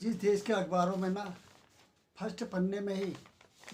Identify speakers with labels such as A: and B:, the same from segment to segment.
A: जिस देश के अखबारों में ना फर्स्ट पन्ने में ही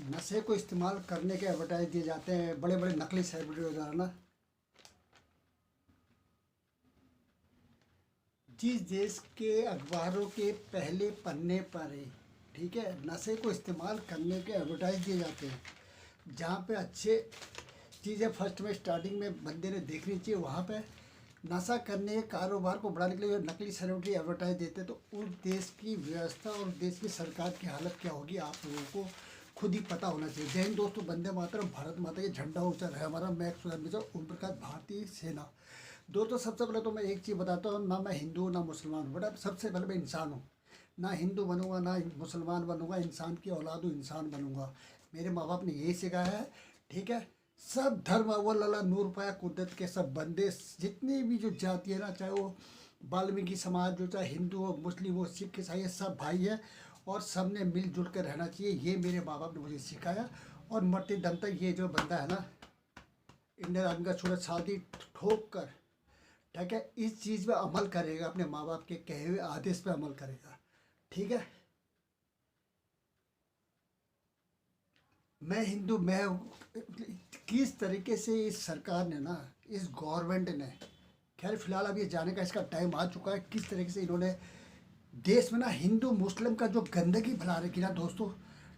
A: नशे को इस्तेमाल करने के एडवर्टाइज दिए जाते हैं बड़े बड़े नकली सेलिब्रिटी द्वारा ना, जिस देश के अखबारों के पहले पन्ने पर ही ठीक है नशे को इस्तेमाल करने के एडवर्टाइज दिए जाते हैं, जहाँ पे अच्छे चीज़ें फर्स्ट में स्टार्टिंग में बंदे ने देखनी चाहिए, वहाँ पे नशा करने के कारोबार को बढ़ाने के लिए नकली सेलिब्रिटी एडवर्टाइज देते हैं। तो उस देश की व्यवस्था और देश की सरकार की हालत क्या होगी आप लोगों को खुद ही पता होना चाहिए। जय हिंद दोस्तों, वंदे मातरम, भारत माता के झंडा ऊंचा रहे हमारा। मैं ओम प्रकाश, भारतीय सेना। दोस्तों सबसे पहले तो मैं एक चीज़ बताता हूँ, ना मैं हिंदू हूँ ना मुसलमान हूँ, बट सबसे पहले मैं इंसान हूँ। ना हिंदू बनूंगा ना मुसलमान बनूंगा, इंसान की औलाद हूँ, इंसान बनूंगा। मेरे माँ बाप ने यही सिखाया है, ठीक है। सब धर्म अव्वल अल्लाह नूर पाया कुदरत के सब बंदे, जितनी भी जो जाति है ना, चाहे वो वाल्मीकि समाज हो, चाहे हिंदू हो, मुस्लिम हो, सिख ईसाई, सब भाई है और सब ने मिलजुल कर रहना चाहिए। ये मेरे माँ बाप ने मुझे सिखाया और मरते दम तक ये जो बंदा है ना, इंडियन आर्मी का सूरज शादी ठोक कर, ठीक है, इस चीज़ पे अमल करेगा, अपने माँ बाप के कहे हुए आदेश पे अमल करेगा, ठीक है। मैं हिंदू, मैं किस तरीके से इस सरकार ने ना, इस गवर्नमेंट ने, खैर फिलहाल अब ये जाने का इसका टाइम आ चुका है, किस तरीके से इन्होंने देश में ना हिंदू मुस्लिम का जो गंदगी फैला रखी ना दोस्तों,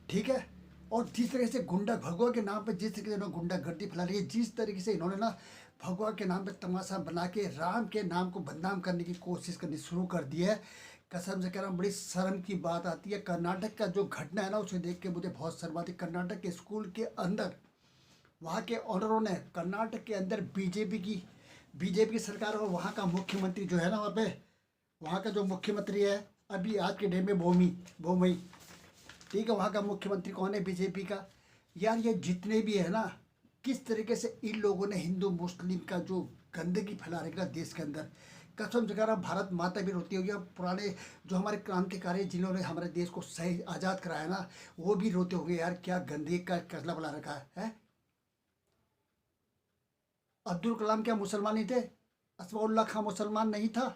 A: ठीक है। और जिस तरीके से गुंडा भगवा के नाम पे जिस तरीके से इन्होंने गुंडागर्दी फैला रही है, जिस तरीके से इन्होंने ना भगवा के नाम पे तमाशा बना के राम के नाम को बदनाम करने की कोशिश करनी शुरू कर दी है, कसम से कह रहा हूँ बड़ी शर्म की बात आती है। कर्नाटक का जो घटना है ना, उसे देख के मुझे बहुत शर्म आती है। कर्नाटक के स्कूल के अंदर वहाँ के ऑनरों ने, कर्नाटक के अंदर बीजेपी की सरकार और वहाँ का मुख्यमंत्री जो है ना, वहाँ पे वहाँ का जो मुख्यमंत्री है अभी आज के डेट में बोमई, ठीक है, वहाँ का मुख्यमंत्री कौन है, बीजेपी का। यार ये जितने भी है ना, किस तरीके से इन लोगों ने हिंदू मुस्लिम का जो गंदगी फैला रखा देश के अंदर, कसम से कह रहा, भारत माता भी रोती होगी। और पुराने जो हमारे क्रांतिकारी जिन्होंने हमारे देश को सही आज़ाद कराया ना, वो भी रोते होंगे यार, क्या गंदगी का कसला बना रखा है? अब्दुल कलाम क्या मुसलमान नहीं थे? असफाउल्ला खां मुसलमान नहीं था?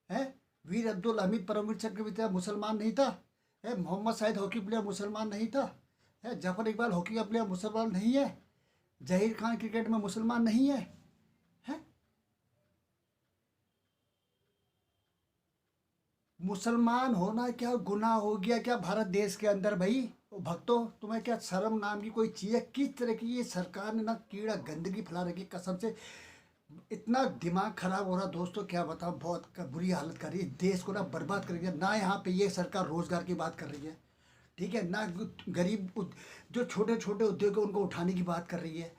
A: है वीर अब्दुल हमीद परमवीर चक्रवर्ती मुसलमान नहीं था? है मोहम्मद शाहिद हॉकी प्लेयर मुसलमान नहीं था? है जफर इकबाल हॉकी का प्लेयर मुसलमान नहीं है? जहीर खान क्रिकेट में मुसलमान नहीं है? है मुसलमान होना क्या गुनाह हो गया क्या भारत देश के अंदर भाई? भक्तों, तुम्हें क्या शर्म नाम की कोई चीज़ है? किस तरह की ये सरकार ने ना कीड़ा गंदगी फैला रखी, कसम से इतना दिमाग खराब हो रहा दोस्तों, क्या बताओ, बहुत बुरी हालत कर रही है, देश को ना बर्बाद कर रही है। ना यहाँ पे ये सरकार रोजगार की बात कर रही है, ठीक है, ना गरीब जो छोटे छोटे उद्योग है उनको उठाने की बात कर रही है,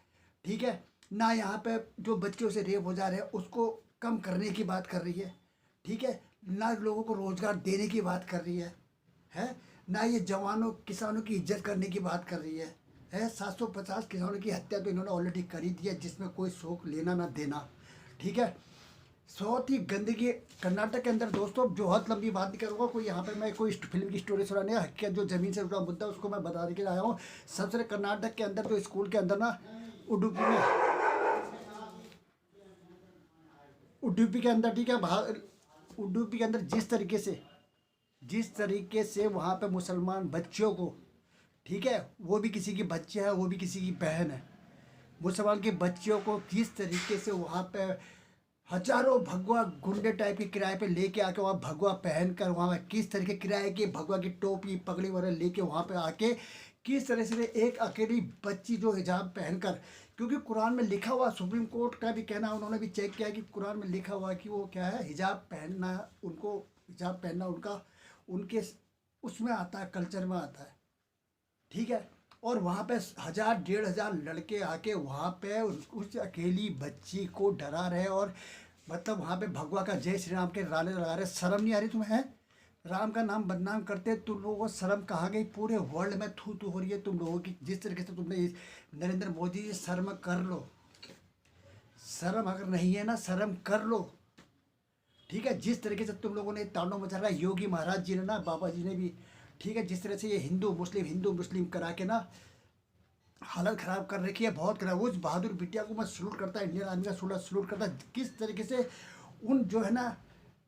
A: ठीक है, ना यहाँ पे जो बच्चों से रेप हो जा रहे हैं उसको कम करने की बात कर रही है, ठीक है, ना लोगों को रोजगार देने की बात कर रही है ना ये जवानों किसानों की इज्जत करने की बात कर रही है 750 किसानों की हत्या तो इन्होंने ऑलरेडी कर ही दी है, जिसमें कोई शोक लेना ना देना, ठीक है। बहुत ही गंदगी कर्नाटक के अंदर दोस्तों, जो बहुत लंबी बात नहीं करूँगा, कोई यहाँ पे मैं कोई फिल्म की स्टोरी सुनाने, हकीकत जो ज़मीन से जुड़ा मुद्दा उसको मैं बता के आया हूँ। सबसे कर्नाटक के अंदर जो स्कूल के अंदर ना उडुपी के अंदर, ठीक है, उडुपी के अंदर जिस तरीके से वहाँ पे मुसलमान बच्चों को, ठीक है, वो भी किसी की बच्चे है, वो भी किसी की बहन है, मुसलमान के बच्चियों को किस तरीके से वहाँ पे हजारों भगवा गुंडे टाइप के किराए पे लेके आके वहाँ भगवा पहन कर, वहाँ किस तरह के किराए की भगवा की टोपी पगड़ी वगैरह लेके वहाँ पे आके किस तरह से एक अकेली बच्ची जो हिजाब पहनकर, क्योंकि कुरान में लिखा हुआ, सुप्रीम कोर्ट का भी कहना, उन्होंने भी चेक किया कि कुरान में लिखा हुआ कि वो क्या है, हिजाब पहनना, उनको हिजाब पहनना उनका उनके उसमें आता है, कल्चर में आता है, ठीक है। और वहाँ पे 1000 1500 लड़के आके वहाँ पे उस अकेली बच्ची को डरा रहे, और मतलब वहाँ पे भगवा का जय श्री राम के नारे लगा रहे। शर्म नहीं आ रही तुम्हें? राम का नाम बदनाम करते तुम लोगों को शर्म कहाँ गई? पूरे वर्ल्ड में थू थू हो रही है तुम लोगों की, जिस तरीके से तुमने नरेंद्र मोदी जी, शर्म कर लो, शर्म अगर नहीं है ना, शर्म कर लो, ठीक है। जिस तरीके से तुम लोगों ने तांडव मचा रहा है, योगी महाराज जी ने ना, बाबा जी ने भी, ठीक है, जिस तरह से ये हिंदू मुस्लिम करा के ना हालत ख़राब कर रखी है, बहुत खराब। उस बहादुर बिटिया को मैं सलूट करता, इंडियन आर्मी का सलूट करता, किस तरीके से उन जो है ना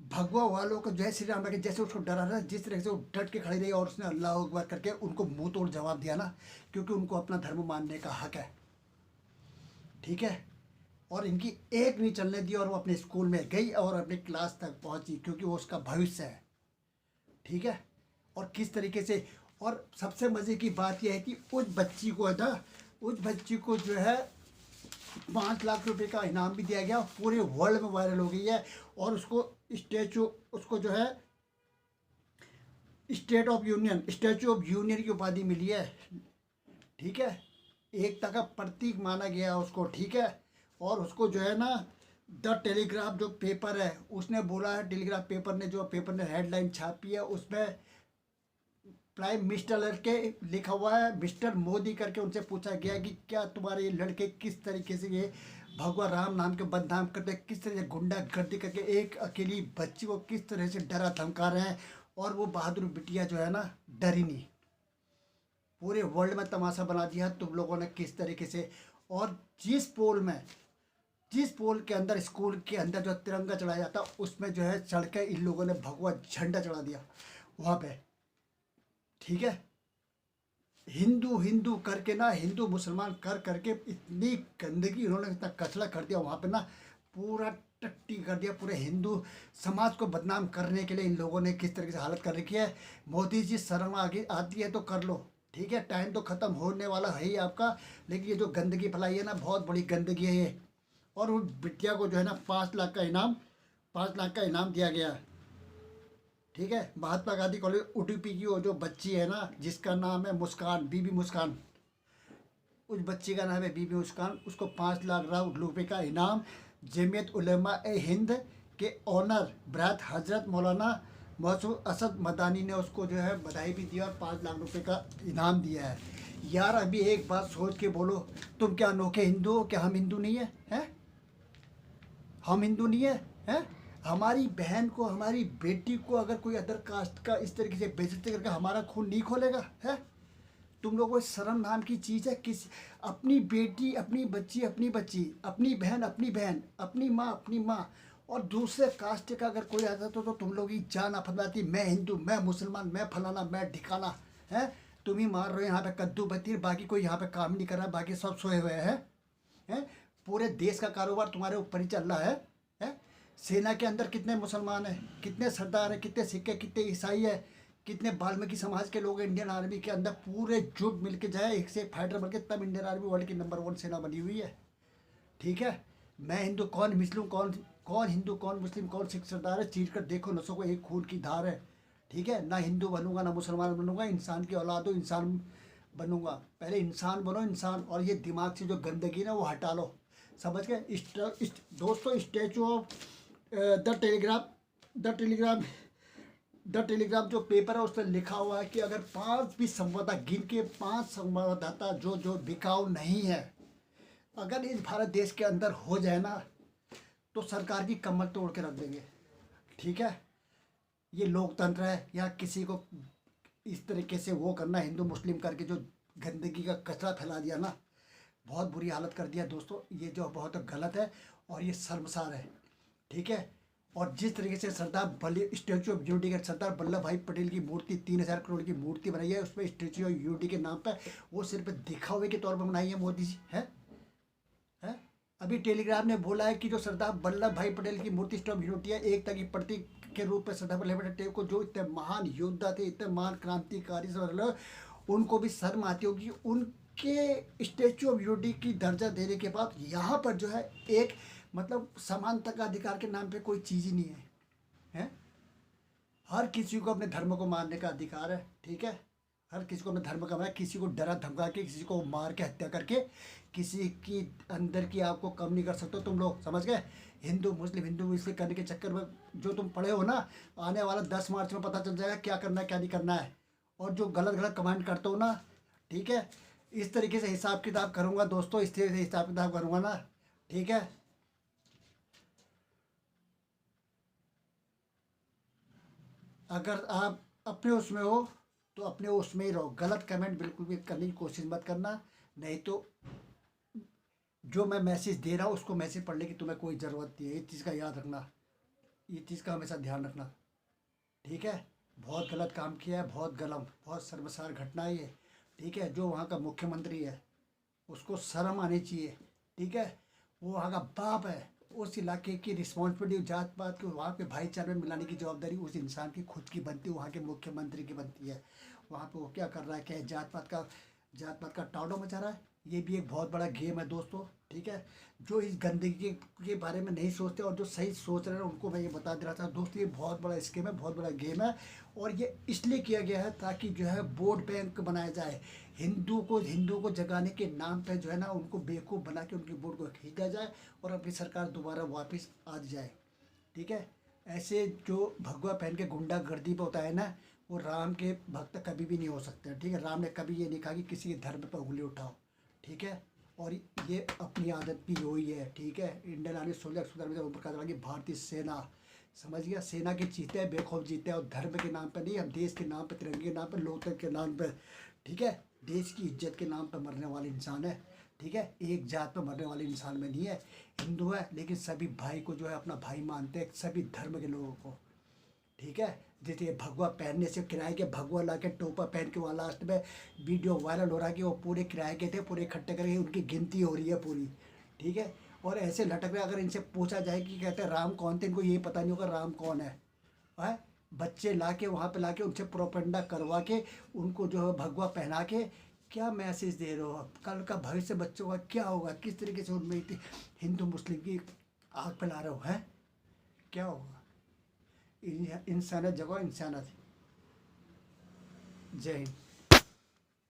A: भगवा वालों को जय श्री राम के जैसे उसको डरा रहा, जिस तरह से वो डट के खड़ी रही और उसने अल्लाह अकबर करके उनको मुंह तोड़ जवाब दिया ना, क्योंकि उनको अपना धर्म मानने का हक है। ठीक है। और इनकी एक नहीं चलने दी और वो अपने स्कूल में गई और अपने क्लास तक पहुंची, क्योंकि वो उसका भविष्य है। ठीक है। और किस तरीके से, और सबसे मज़े की बात यह है कि उस बच्ची को है ना, उस बच्ची को जो है 5 लाख रुपए का इनाम भी दिया गया, पूरे वर्ल्ड में वायरल हो गई है। और उसको स्टैचू, उसको जो है स्टैचू ऑफ यूनियन की उपाधि मिली है। ठीक है। एकता का प्रतीक माना गया उसको। ठीक है। और उसको जो है ना, द टेलीग्राफ जो पेपर है उसने बोला है, टेलीग्राफ पेपर ने जो पेपर ने हेडलाइन छापी है उसमें प्राइम मिनिस्टर लड़के लिखा हुआ है, मिस्टर मोदी करके उनसे पूछा गया कि क्या तुम्हारे ये लड़के किस तरीके से ये भगवान राम नाम के बदनाम करते, किस तरह से गुंडागर्दी करके एक अकेली बच्ची को किस तरह से डरा धमका रहे हैं। और वो बहादुर बिटिया जो है ना, डरी नहीं, पूरे वर्ल्ड में तमाशा बना दिया तुम लोगों ने किस तरीके से। और जिस पोल के अंदर, स्कूल के अंदर जो तिरंगा चढ़ाया जाता उसमें जो है चढ़ के इन लोगों ने भगवा झंडा चढ़ा दिया वहाँ पे। ठीक है। हिंदू हिंदू करके ना, हिंदू मुसलमान कर करके इतनी गंदगी उन्होंने, इतना कचरा कर दिया वहाँ पे ना, पूरा टट्टी कर दिया। पूरे हिंदू समाज को बदनाम करने के लिए इन लोगों ने किस तरीके से हालत कर रखी है। मोदी जी शर्म आगे आती है तो कर लो। ठीक है। टाइम तो ख़त्म होने वाला है ही आपका, लेकिन ये जो गंदगी फैलाई है ना, बहुत बड़ी गंदगी है ये। और उस बिटिया को जो है ना 5 लाख का इनाम, 5 लाख का इनाम दिया गया है। ठीक है। महात्मा गांधी कॉलेज उडुपी की वो जो बच्ची है ना, जिसका नाम है मुस्कान, बीबी मुस्कान, उस बच्ची का नाम है बीबी मुस्कान, उसको 5 लाख रुपए का इनाम जमीयत उलेमा ए हिंद के ऑनर ब्रात हजरत मौलाना मसूद असद मदानी ने उसको जो है बधाई भी दी और 5 लाख रुपए का इनाम दिया है। यार अभी एक बात सोच के बोलो, तुम क्या अनोखे हिंदू हो? क्या हम हिंदू नहीं है? हैं? हम हिंदू नहीं है? हैं? हमारी बहन को, हमारी बेटी को अगर कोई अदर कास्ट का इस तरीके से बेइज्जती करके हमारा खून नहीं खोलेगा? है? तुम लोगों को शर्म नाम की चीज़ है? किस, अपनी बेटी अपनी बच्ची, अपनी बच्ची, अपनी बहन अपनी बहन, अपनी माँ अपनी माँ, और दूसरे कास्ट का अगर कोई आता तो तुम लोग की जान फैलाती, मैं हिंदू, मैं मुसलमान, मैं फलाना, मैं ठिकाना है। तुम ही मार रहे हो यहाँ पे कद्दू बत्ती, बाकी कोई यहाँ पे काम नहीं कर रहा, बाकी सब सोए हुए हैं। पूरे देश का कारोबार तुम्हारे ऊपर ही चल रहा है। सेना के अंदर कितने मुसलमान हैं, कितने सरदार हैं, कितने सिख है, कितने ईसाई है, कितने वाल्मीकि समाज के लोग हैं इंडियन आर्मी के अंदर, पूरे जुट मिल के जाए एक से एक फाइटर बन के, तब इंडियन आर्मी वर्ल्ड की नंबर 1 सेना बनी हुई है। ठीक है। मैं हिंदू कौन, मुस्लिम कौन, कौन हिंदू कौन मुस्लिम कौन सिख सरदार है, चीर कर देखो, नसों को एक खून की धार है। ठीक है। ना हिंदू बनूंगा ना मुसलमान बनूंगा, इंसान की औलाद हो, इंसान बनूंगा। पहले इंसान बनो, इंसान। और ये दिमाग से जो गंदगी ना वो हटा लो, समझ गए? दोस्तों, statue of the telegraph, the telegraph the telegraph जो पेपर है उसमें लिखा हुआ है कि अगर 5 भी संवाददाता, गिन के 5 संवाददाता जो जो बिकाऊ नहीं है, अगर इस भारत देश के अंदर हो जाए ना, तो सरकार की कमर तोड़ के रख देंगे। ठीक है। ये लोकतंत्र है, या किसी को इस तरीके से वो करना, हिंदू मुस्लिम करके जो गंदगी का कचरा फैला दिया ना, बहुत बुरी हालत कर दिया दोस्तों। ये जो बहुत गलत है और ये शर्मसार है। ठीक है। और जिस तरीके से स्टैचू ऑफ यूनिटी के सरदार वल्लभ भाई पटेल की मूर्ति, 3,000 करोड़ की मूर्ति बनाई है, उसमें स्टैचू ऑफ यूनिटी के नाम पर, वो सिर्फ दिखावे के तौर पर बनाई है मोदी जी। है? अभी टेलीग्राफ ने बोला है कि जो सरदार वल्लभ भाई पटेल की मूर्ति स्टैचू ऑफ यूनिटी है, एकता की प्रतीक के रूप में सरदार वल्लभ भाई पटेल को, जो इतने महान योद्धा थे, इतने महान क्रांतिकारी, उनको भी शर्म आती होगी उनके स्टैचू ऑफ यूनिटी की दर्जा देने के बाद यहाँ पर जो है एक, मतलब समानता का अधिकार के नाम पे कोई चीज़ ही नहीं है। हर किसी को अपने धर्म को मानने का अधिकार है। ठीक है। हर किसी को अपने धर्म का, किसी को डरा धमका के, किसी को मार के हत्या करके, किसी की अंदर की आपको कम नहीं कर सकते तुम लोग, समझ गए? हिंदू मुस्लिम करने के चक्कर में जो तुम पढ़े हो ना, आने वाला 10 मार्च में पता चल जाएगा क्या करना है क्या नहीं करना है। और जो गलत गलत कमेंट करते हो ना, ठीक है, इस तरीके से हिसाब किताब करूँगा दोस्तों, इस तरीके से हिसाब किताब करूँगा ना। ठीक है। अगर आप अपने उसमें हो तो अपने उसमें ही रहो, गलत कमेंट बिल्कुल भी करने की कोशिश मत करना। नहीं तो जो मैं मैसेज दे रहा हूँ उसको मैसेज पढ़ने की तुम्हें कोई ज़रूरत नहीं है, इस चीज़ का याद रखना। ये चीज़ का हमेशा ध्यान रखना, ठीक है। बहुत गलत काम किया है, बहुत गलत, बहुत शर्मसार घटना है ये, ठीक है। जो वहाँ का मुख्यमंत्री है उसको शर्म आनी चाहिए, ठीक है। वो वहाँ का बाप है, उस इलाके की रिस्पॉन्सिबिलिटी जात पात को वहाँ पे भाईचारे में मिलाने की जवाबदारी उस इंसान की खुद की बनती है, वहाँ के मुख्यमंत्री की बनती है। वहाँ पे वो क्या कर रहा है, क्या जात पात का टाउडो मचा रहा है, ये भी एक बहुत बड़ा गेम है दोस्तों, ठीक है। जो इस गंदगी के बारे में नहीं सोचते और जो सही सोच रहे हैं उनको मैं ये बता दे रहा था दोस्तों, ये बहुत बड़ा स्कीम है, बहुत बड़ा गेम है। और ये इसलिए किया गया है ताकि जो है वोट बैंक बनाया जाए, हिंदुओं को जगाने के नाम पे जो है ना उनको बेवकूफ़ बना के उनकी वोट को खींचा जाए और अपनी सरकार दोबारा वापस आ जाए, ठीक है। ऐसे जो भगवा पहन के गुंडागर्दी पे होता है ना, वो राम के भक्त कभी भी नहीं हो सकते, ठीक है। राम ने कभी ये नहीं कहा कि किसी के धर्म पर उंगली उठाओ, ठीक है। और ये अपनी आदत भी हुई है, ठीक है। इंडियन आर्मी 16 में ओम प्रकाश की भारतीय सेना, समझ गया, सेना के जीते हैं, बेखौफ जीते हैं, और धर्म के नाम पे नहीं, हम देश के नाम पे, तिरंगे के नाम पे, लोकतंत्र के नाम पे, ठीक है, देश की इज्जत के नाम पे मरने वाले इंसान है, ठीक है। एक जात पे मरने वाले इंसान में नहीं है। हिंदू है लेकिन सभी भाई को जो है अपना भाई मानते हैं, सभी धर्म के लोगों को, ठीक है। जैसे ये भगवा पहनने से, किराए के भगवा ला के टोपा पहन के वहाँ लास्ट में वीडियो वायरल हो रहा है कि वो पूरे किराए के थे, पूरे इकट्ठे करके उनकी गिनती हो रही है पूरी, ठीक है। और ऐसे लटक रहे, अगर इनसे पूछा जाए कि कहते हैं राम कौन थे, इनको ये पता नहीं होगा राम कौन है। बच्चे ला के वहाँ पे ला के उनसे प्रोपेगेंडा करवा के उनको जो है भगवा पहना के क्या मैसेज दे रहे हो आप? कल का भविष्य बच्चों का क्या होगा, किस तरीके से उनमें हिंदू मुस्लिम की आग फैला रहे हो, है क्या होगा? इंसानियत जगह इंसानियत। जय हिंद।